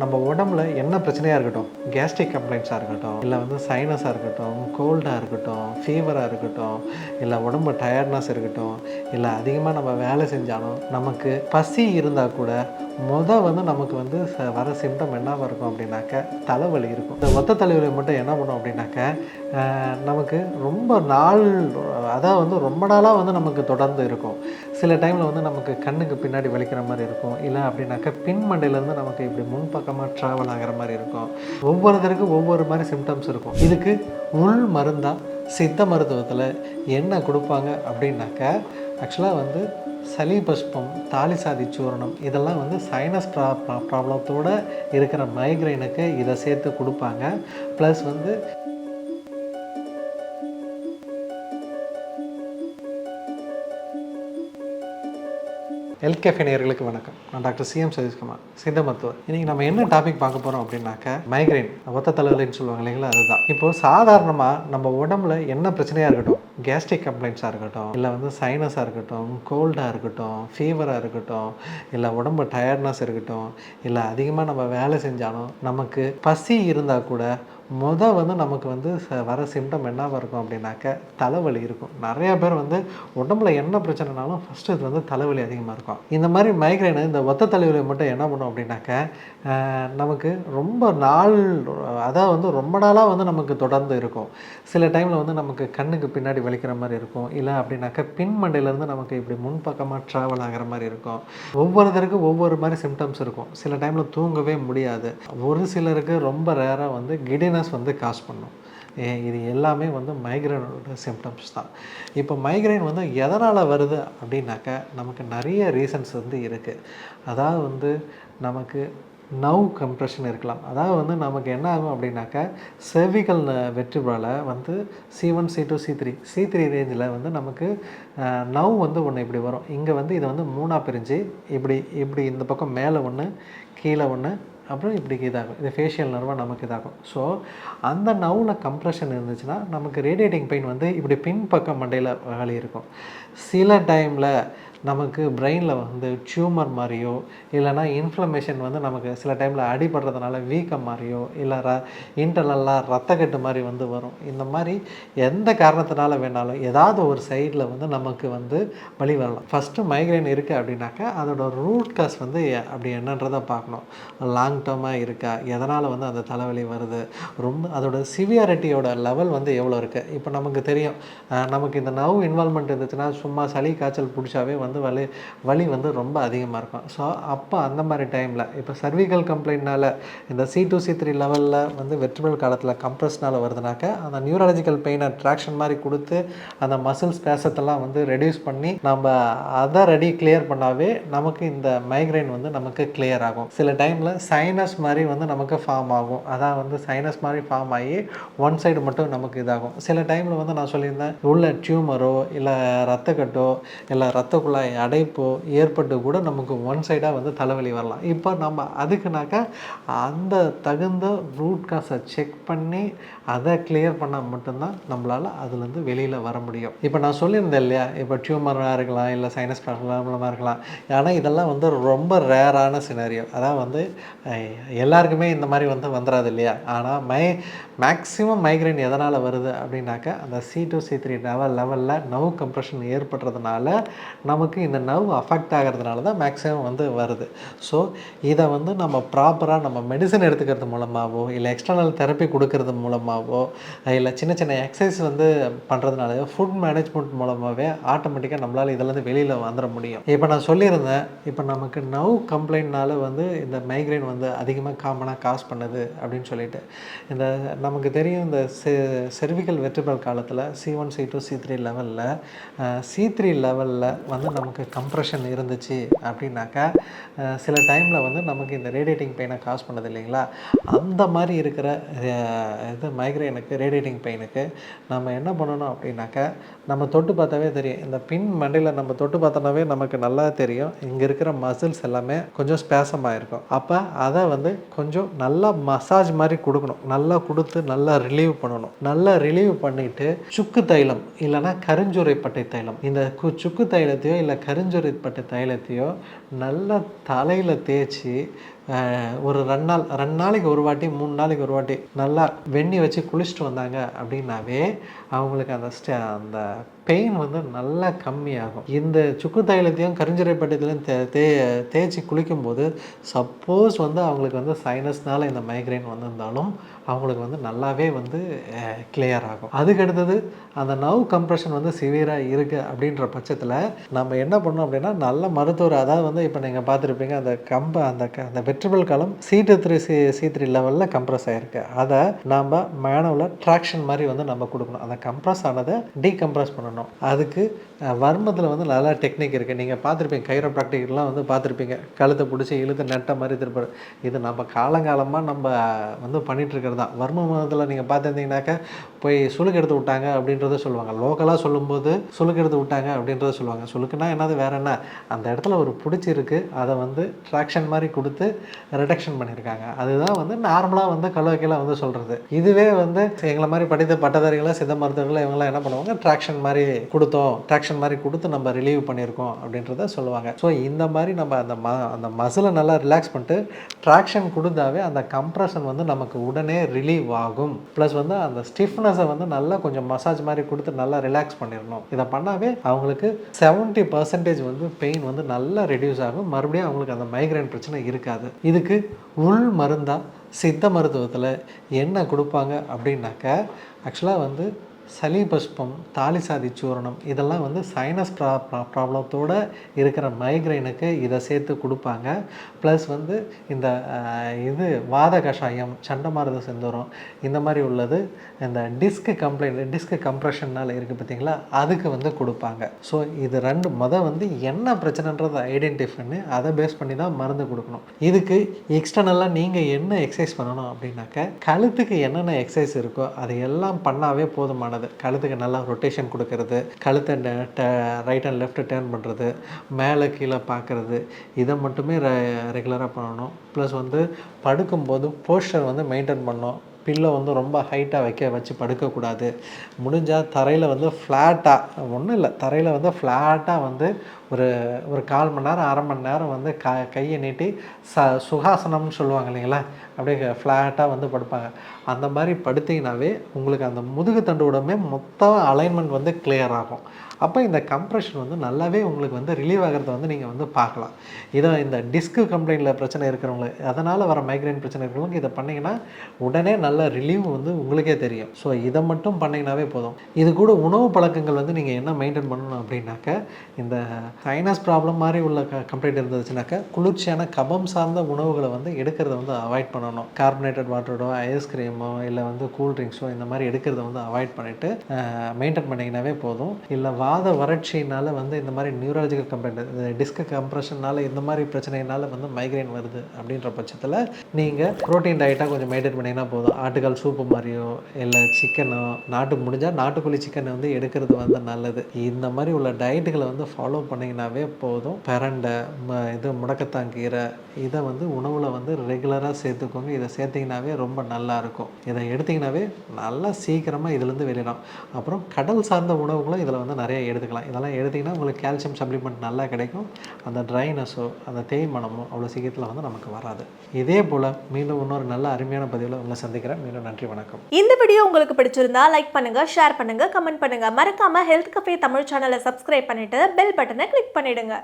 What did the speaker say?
நம்ம உடம்புல என்ன பிரச்சனையாக இருக்கட்டும், கேஸ்ட்ரிக் கம்ப்ளைண்ட்ஸாக இருக்கட்டும், இல்லை வந்து சைனஸாக இருக்கட்டும், கோல்டாக இருக்கட்டும், ஃபீவராக இருக்கட்டும், இல்லை உடம்பு டயர்ட்னஸ் இருக்கட்டும், இல்லை அதிகமாக நம்ம வேலை செஞ்சாலும் நமக்கு பசி இருந்தால் கூட வந்து நமக்கு வந்து வர சிம்டம் என்னவாக இருக்கும் அப்படின்னாக்க தலைவலி இருக்கும். இந்த ஒத்த தலைவலி மட்டும் என்ன பண்ணும் அப்படின்னாக்க நமக்கு ரொம்ப நாள், அதாவது வந்து ரொம்ப நாளாக வந்து நமக்கு தொடர்ந்து இருக்கும். சில டைமில் வந்து நமக்கு கண்ணுக்கு பின்னாடி வலிக்கிற மாதிரி இருக்கும், இல்லை அப்படின்னாக்கா பின் மண்டையிலேருந்து நமக்கு இப்படி முன்பக்கமாக ட்ராவல் ஆகிற மாதிரி இருக்கும். ஒவ்வொருத்தருக்கும் ஒவ்வொரு மாதிரி சிம்டம்ஸ் இருக்கும். இதுக்கு உள் மருந்தாக சித்த மருத்துவத்தில் என்ன கொடுப்பாங்க அப்படின்னாக்க ஆக்சுவலாக வந்து சளி பஸ்பம், தாலி சாதி சூரணம், இதெல்லாம் வந்து சைனஸ் ப்ராப்ளத்தோடு இருக்கிற மைக்ரைனுக்கு இதை சேர்த்து கொடுப்பாங்க. ப்ளஸ் வந்து ஹெல்த் கேஃபே நேயர்களுக்கு வணக்கம். நான் டாக்டர் சிஎம் சதீஷ்குமார், சித்த மருத்துவர். இன்றைக்கி நம்ம என்ன டாபிக் பார்க்க போகிறோம் அப்படின்னாக்க மைக்ரைன், ஒத்த தலைவலின்னு சொல்லுவாங்க இல்லைங்களா, அதுதான். இப்போது சாதாரணமாக நம்ம உடம்புல என்ன பிரச்சனையாக இருக்கட்டும், கேஸ்ட்ரிக் கம்ப்ளைண்ட்ஸாக இருக்கட்டும், இல்லை வந்து சைனஸாக இருக்கட்டும், கோல்டாக இருக்கட்டும், ஃபீவராக இருக்கட்டும், இல்லை உடம்பு டயர்ட்னஸ் இருக்கட்டும், இல்லை அதிகமாக நம்ம வேலை செஞ்சாலும் நமக்கு பசி இருந்தால் கூட வந்து நமக்கு வந்து வர சிம்டம் என்னவாக இருக்கும் அப்படின்னாக்க தலைவலி இருக்கும். நிறைய பேர் வந்து உடம்புல என்ன பிரச்சனைனாலும் ஃபஸ்ட்டு இது வந்து தலைவலி அதிகமாக இருக்கும். இந்த மாதிரி மைக்ரைனு, இந்த ஒத்த தலைவலி மட்டும் என்ன பண்ணும் அப்படின்னாக்க நமக்கு ரொம்ப நாள், அதாவது வந்து ரொம்ப நாளாக வந்து நமக்கு தொடர்ந்து இருக்கும். சில டைமில் வந்து நமக்கு கண்ணுக்கு பின்னாடி வலிக்கிற மாதிரி இருக்கும், இல்லை அப்படின்னாக்கா பின் மண்டையிலேருந்து நமக்கு இப்படி முன்பக்கமாக ட்ராவல் ஆகிற மாதிரி இருக்கும். ஒவ்வொருத்தருக்கும் ஒவ்வொரு மாதிரி சிம்டம்ஸ் இருக்கும். சில டைமில் தூங்கவே முடியாது. ஒரு சிலருக்கு ரொம்ப ரேராக வந்து கிடினஸ் வந்து காஸ் பண்ணும். இது எல்லாமே வந்து மைக்ரைனோட சிம்டம்ஸ் தான். இப்போ மைக்ரைன் வந்து எதனால் வருது அப்படின்னாக்க நமக்கு நிறைய ரீசன்ஸ் வந்து இருக்குது. அதாவது வந்து நமக்கு நர்வ் கம்ப்ரெஷன் இருக்கலாம். அதாவது வந்து நமக்கு என்ன ஆகும் அப்படின்னாக்க செர்விக்கல் வெர்டிப்ரால வந்து C1, C2, C3 ரேஞ்சில் வந்து நமக்கு நர்வ் வந்து ஒன்று இப்படி வரும். இங்கே வந்து இதை வந்து 3ஆக பிரிஞ்சு இப்படி இந்த பக்கம் மேலே ஒன்று, கீழே ஒன்று, அப்புறம் இப்படி இதாகும். இது ஃபேஷியல் நர்வாக நமக்கு இதாகும். ஸோ அந்த நர்வில் கம்ப்ரெஷன் இருந்துச்சுன்னா நமக்கு ரேடியேட்டிங் பெயின் வந்து இப்படி பின்பக்கம் மண்டையில் வலி இருக்கும். சில டைமில் நமக்கு பிரெயினில் வந்து டியூமர் மாதிரியோ, இல்லைனா இன்ஃப்ளமேஷன் வந்து நமக்கு சில டைமில் அடிபடுறதுனால வீக்கம் மாதிரியோ, இல்லை இன்டர்னலாக ரத்தக்கட்டு மாதிரி வந்து வரும். இந்த மாதிரி எந்த காரணத்தினால வேணாலும் ஏதாவது ஒரு சைடில் வந்து நமக்கு வந்து வலி வரலாம். ஃபஸ்ட்டு மைக்ரைன் இருக்குது அப்படின்னாக்கா அதோட ரூட் காஸ் வந்து அப்படி என்னன்றதை பார்க்கணும். லாங் டேர்மாக இருக்கா, எதனால் வந்து அந்த தலைவலி வருது, ரொம்ப அதோட சிவியாரிட்டியோட லெவல் வந்து எவ்வளோ இருக்குது. இப்போ நமக்கு தெரியும், நமக்கு இந்த நர்வ் இன்வால்மெண்ட் இருந்துச்சுன்னா சும்மா சளி காய்ச்சல் பிடிச்சாவே வந்து வலி வந்து ரொம்ப அதிகமாக இருக்கும். ஸோ அப்போ அந்த மாதிரி டைமில் இப்போ சர்விக்கல் கம்ப்ளைண்ட்னால் இந்த C2, C3 லெவலில் வந்து வெர்டிபிரல் காலத்தில் கம்ப்ரெஸ்னால் வருதுனாக்க அந்த நியூரலாஜிக்கல் பெயினை ட்ராக்ஷன் மாதிரி கொடுத்து அந்த மசில்ஸ் பேசத்தெல்லாம் வந்து ரெடியூஸ் பண்ணி நம்ம அதை கிளியர் பண்ணாவே நமக்கு இந்த மைக்ரைன் வந்து நமக்கு கிளியர் ஆகும். சில டைமில் சைனஸ் மாதிரி வந்து நமக்கு ஃபார்ம் ஆகும். அதான் வந்து சைனஸ் மாதிரி ஃபார்ம் ஆகி ஒன் சைடு மட்டும் நமக்கு இதாகும். சில டைமில் வந்து நான் சொல்லியிருந்தேன், உள்ள டியூமரோ இல்லை ரத்தக்கட்டோ இல்லை ரத்த குழாய் அடைப்போ ஏற்பட்டு கூட நமக்கு ஒன் சைடாக வந்து தலைவலி வரலாம். இப்போ நம்ம அதுக்குனாக்கா அந்த தகுந்த ரூட் காஸை செக் பண்ணி அதை கிளியர் பண்ணால் மட்டும்தான் நம்மளால் அதுலேருந்து வெளியில் வர முடியும். இப்போ நான் சொல்லியிருந்தேன் இல்லையா, இப்போ டியூமராக இருக்கலாம், இல்லை சைனஸ் ப்ராப்ளமாக இருக்கலாம். ஆனால் இதெல்லாம் வந்து ரொம்ப ரேரான சினாரியோ. அதான் வந்து எல்லாருக்குமே இந்த மாதிரி வந்து வந்துடாது இல்லையா. ஆனால் மேக்ஸிமம் மைக்ரைன் எதனால் வருது அப்படின்னாக்கா அந்த C2, C3 லெவலில் நர்வ் கம்ப்ரெஷன் ஏற்படுறதுனால நமக்கு இந்த நர்வ் அஃபெக்ட் ஆகிறதுனால தான் மேக்ஸிமம் வந்து வருது. ஸோ இதை வந்து நம்ம ப்ராப்பராக நம்ம மெடிசன் எடுத்துக்கிறது மூலமாகவோ, இல்லை எக்ஸ்டர்னல் தெரப்பி கொடுக்கறது மூலமாகவோ, இல்லை சின்ன சின்ன எக்ஸசைஸ் வந்து பண்ணுறதுனாலையோ, ஃபுட் மேனேஜ்மெண்ட் மூலமாகவே ஆட்டோமேட்டிக்காக நம்மளால் இதிலேருந்து வெளியில் வந்துட முடியும். இப்போ நான் சொல்லியிருந்தேன், இப்போ நமக்கு நர்வ் கம்ப்ளைண்ட்னால வந்து இந்த மைக்ரைன் வந்து அதிகமாக காமனாக காஸ் பண்ணுது அப்படின்னு சொல்லிட்டு, இந்த நமக்கு தெரியும் இந்த செர்விக்கல் வெர்டிபிரல் காலத்தில் C1, C2, C3 லெவலில் C3 லெவலில் வந்து நமக்கு கம்ப்ரெஷன் இருந்துச்சு அப்படின்னாக்கா சில டைமில் வந்து நமக்கு இந்த ரேடியேட்டிங் பெயினை காஸ் பண்ணது இல்லைங்களா. அந்த மாதிரி இருக்கிற இது மைக்ரைனுக்கு, ரேடியேட்டிங் பெயினுக்கு நம்ம என்ன பண்ணணும் அப்படின்னாக்கா, நம்ம தொட்டு பார்த்தாவே தெரியும், இந்த பின் மண்டையில் நம்ம தொட்டு பார்த்தோன்னாவே நமக்கு நல்லா தெரியும், இங்கே இருக்கிற மசில்ஸ் எல்லாமே கொஞ்சம் ஸ்பேசமாக இருக்கும். அப்போ அதை வந்து கொஞ்சம் நல்லா மசாஜ் மாதிரி கொடுக்கணும். நல்லா கொடுத்து நல்லா ரிலீவ் பண்ணணும். நல்லா ரிலீவ் பண்ணிவிட்டு சுக்கு தைலம் இல்லைனா கருஞ்சுரைப்பட்டை தைலம், இந்த சுக்கு தைலத்தையோ இல்லை கருஞ்சுரைப்பட்டை தைலத்தையோ நல்லா தலையில் தேய்ச்சி ஒரு 2 நாளைக்கு ஒரு வாட்டி 3 நாளைக்கு ஒரு வாட்டி நல்லா வெந்நீர் வச்சு குளிச்சுட்டு வந்தாங்க அப்படின்னாவே அவங்களுக்கு அந்த பெயின் வந்து நல்லா கம்மியாகும். இந்த சுக்கு தைலத்தையும் கருஞ்சீரக பட்டத்தையும் தேய்ச்சி குளிக்கும்போது சப்போஸ் வந்து அவங்களுக்கு வந்து சைனஸ்னால் இந்த மைக்ரைன் வந்திருந்தாலும் அவங்களுக்கு வந்து நல்லாவே வந்து கிளியர் ஆகும். அதுக்கடுத்தது அந்த நர்வ் கம்ப்ரெஷன் வந்து சிவியராக இருக்குது அப்படின்ற பட்சத்தில் நம்ம என்ன பண்ணோம் அப்படின்னா நல்ல மருத்துவர், அதாவது வந்து இப்போ நீங்கள் பார்த்துருப்பீங்க அந்த அந்த வெர்டிபிள் காலம் C2 லெவலில் கம்ப்ரஸ் ஆகிருக்கு. அதை நாம் மேனுவலாக ட்ராக்ஷன் மாதிரி வந்து நம்ம கொடுக்கணும். அந்த கம்ப்ரஸ் ஆனதை டீகம்ப்ரஸ் பண்ணணும். அதுக்கு வர்மத்தில் வந்து நல்லா டெக்னிக் இருக்குது. நீங்கள் பார்த்துருப்பீங்க, கைரோப்ராக்டிக்லாம் வந்து பார்த்துருப்பீங்க, கழுத்தை பிடிச்சி இழுத்து நெட்டை மாதிரி திருப்ப. இது நம்ம காலங்காலமாக நம்ம வந்து பண்ணிகிட்ருக்கிறது தான். வர்ம மதத்தில் நீங்கள் பார்த்துருந்தீங்கன்னாக்கா போய் சுளுக்கு எடுத்து விட்டாங்க அப்படின்றத சொல்லுவாங்க. லோக்கலாக சொல்லும்போது சுளுக்கு எடுத்து விட்டாங்க அப்படின்றத சொல்லுவாங்க. சுளுக்குன்னா என்னது, வேறு என்ன, அந்த இடத்துல ஒரு பிடிச்சிருக்கு, அதை வந்து ட்ராக்ஷன் மாதிரி கொடுத்து ரிடக்ஷன் பண்ணியிருக்காங்க. அதுதான் வந்து நார்மலாக வந்து கலோக்கியில் வந்து சொல்கிறது. இதுவே வந்து எங்களை மாதிரி படித்த பட்டதாரிகளை சித்த மருத்துவர்கள் இவங்களாம் என்ன பண்ணுவாங்க, ட்ராக்ஷன் மாதிரி ட்ராக்ஷன் மாதிரி கொடுத்து நம்ம ரிலீவ் பண்ணியிருக்கோம் அப்படின்றத சொல்லுவாங்க. ஸோ இந்த மாதிரி நம்ம அந்த மசிலை நல்லா ரிலாக்ஸ் பண்ணிட்டு ட்ராக்ஷன் கொடுத்தாவே அந்த கம்ப்ரெஷன் வந்து நமக்கு உடனே ரிலீவ் ஆகும். ப்ளஸ் வந்து அந்த ஸ்டிஃப்னஸை வந்து நல்லா கொஞ்சம் மசாஜ் மாதிரி கொடுத்து நல்லா ரிலாக்ஸ் பண்ணிடணும். இதை பண்ணாவே அவங்களுக்கு 70% வந்து பெயின் வந்து நல்லா ரெடியூஸ் ஆகும். மறுபடியும் அவங்களுக்கு அந்த மைக்ரைன் பிரச்சனை இருக்காது. இதுக்கு உள் மருந்தாக சித்த மருத்துவத்தில் என்ன கொடுப்பாங்க அப்படின்னாக்க, ஆக்சுவலாக வந்து சளி பஸ்பம், தாலிசாதி சூரணம், இதெல்லாம் வந்து சைனஸ் ப்ராப்ளத்தோடு இருக்கிற மைக்ரைனுக்கு இதை சேர்த்து கொடுப்பாங்க. ப்ளஸ் வந்து இந்த வாத கஷாயம், சண்டமாரத செந்தூரம், இந்த மாதிரி உள்ளது இந்த டிஸ்க் கம்ப்ரெஷன்னால் இருக்குது பார்த்தீங்களா, அதுக்கு வந்து கொடுப்பாங்க. ஸோ இது வந்து என்ன பிரச்சனைன்றதை ஐடென்டிஃபை பண்ணி அதை பேஸ் பண்ணி தான் மருந்து கொடுக்கணும். இதுக்கு எக்ஸ்டர்னலாக நீங்கள் என்ன எக்ஸசைஸ் பண்ணணும் அப்படின்னாக்க, கழுத்துக்கு என்னென்ன எக்ஸசைஸ் இருக்கோ அது எல்லாம் பண்ணாவே போதுமானது. கழுத்துக்கு நல்லா ரொட்டேஷன் கொடுக்கறது, கழுத்தை ரைட் அண்ட் லெஃப்ட் டேர்ன் பண்ணுறது, மேலே கீழே பார்க்குறது, இதை மட்டுமே ரெகுலராக பண்ணணும். ப்ளஸ் வந்து படுக்கும்போது போஸ்டர் வந்து மெயின்டைன் பண்ணணும். பில்லோ வந்து ரொம்ப ஹைட்டாக வச்சு படுக்கக்கூடாது. முடிஞ்சால் தரையில் வந்து ஃப்ளாட்டாக, ஒன்றும் இல்லை, தரையில் வந்து ஃப்ளாட்டாக வந்து ஒரு 1/4 மணி நேரம் 1/2 மணி நேரம் வந்து கையை நீட்டி சுகாசனம்னு சொல்லுவாங்க இல்லைங்களா, அப்படியே ஃப்ளாட்டாக வந்து படுப்பாங்க. அந்த மாதிரி படுத்திங்கனாவே உங்களுக்கு அந்த முதுகு தண்டுடமே மொத்தம் அலைன்மெண்ட் வந்து கிளியர் ஆகும். அப்போ இந்த கம்ப்ரெஷன் வந்து நல்லாவே உங்களுக்கு வந்து ரிலீவ் ஆகிறத வந்து நீங்கள் வந்து பார்க்கலாம். இதை இந்த டிஸ்க்கு கம்ப்ளைண்ட்டில் பிரச்சனை இருக்கிறவங்க, அதனால் வர மைக்ரைன் பிரச்சனை இருக்கிறவங்க இதை பண்ணிங்கன்னா உடனே நல்ல ரிலீவ் வந்து உங்களுக்கே தெரியும். ஸோ இதை மட்டும் பண்ணிங்கனாவே போதும். இது கூட உணவு பழக்கங்கள் வந்து நீங்கள் என்ன மெயின்டைன் பண்ணணும் அப்படின்னாக்க, இந்த சைனஸ் ப்ராப்ளம் மாதிரி உள்ள கம்ப்ளைண்ட் இருந்துச்சுனாக்கா குளிர்ச்சியான கபம் சார்ந்த உணவுகளை வந்து எடுக்கிறத வந்து அவாய்ட் பண்ணணும். கார்பனேட்டட் வாட்டரோ, ஐஸ்கிரீமோ, இல்லை வந்து கூல்ட்ரிங்க்ஸோ இந்த மாதிரி எடுக்கிறத வந்து அவாய்ட் பண்ணிவிட்டு மெயின்டைன் பண்ணிங்கனாவே போதும். இல்லை வாத வறட்சியினால் வந்து இந்த மாதிரி நியூரலாஜிக்கல் கம்ப்ளைண்ட், டிஸ்க் கம்ப்ரெஷனால் இந்த மாதிரி பிரச்சனையினால் வந்து மைக்ரைன் வருது அப்படின்ற பட்சத்தில் நீங்கள் ப்ரோட்டீன் டயட்டாக கொஞ்சம் மெயின்டைன் பண்ணிங்கன்னா போதும். ஆட்டுக்கால் சூப்பு மாதிரியோ, இல்லை சிக்கனோ, முடிஞ்சால் நாட்டுக்கோழி சிக்கனை வந்து எடுக்கிறது வந்து நல்லது. இந்த மாதிரி உள்ள டயட்டுகளை வந்து ஃபாலோ பண்ணிங்கனாவே போதும். பிரண்டை, முடக்கத்தாங்கீரை, இதை வந்து உணவில் வந்து ரெகுலராக சேர்த்துக்கோங்க. இதை சேர்த்திங்கனாவே ரொம்ப நல்லாயிருக்கும். இதை எடுத்திங்கனாவே நல்லா சீக்கிரமாக இதுலேருந்து வெளியிடும். அப்புறம் கடல் சார்ந்த உணவுகளும் இதில் வந்து நிறைய எடுத்துக்கலாம். இதெல்லாம் எடுத்திங்கன்னா உங்களுக்கு கால்சியம் சப்ளிமெண்ட் நல்லா கிடைக்கும். அந்த ட்ரைனஸோ, அந்த தேய்மனமோ அவ்வளோ சீக்கிரத்தில் வந்து நமக்கு வராது. இதே போல் மீண்டும் இன்னொரு நல்ல அருமையான பதிவில் உங்களை சந்திக்கிறேன். மீண்டும் நன்றி, வணக்கம். இந்த வீடியோ உங்களுக்கு பிடிச்சிருந்தா லைக் பண்ணுங்கள், ஷேர் பண்ணுங்கள், கமெண்ட் பண்ணுங்கள். மறக்காமல் ஹெல்த் கஃபே தமிழ் சேனலை சப்ஸ்கிரைப் பண்ணிவிட்டு பெல் பட்டனை கிளிக் பண்ணிவிடுங்க.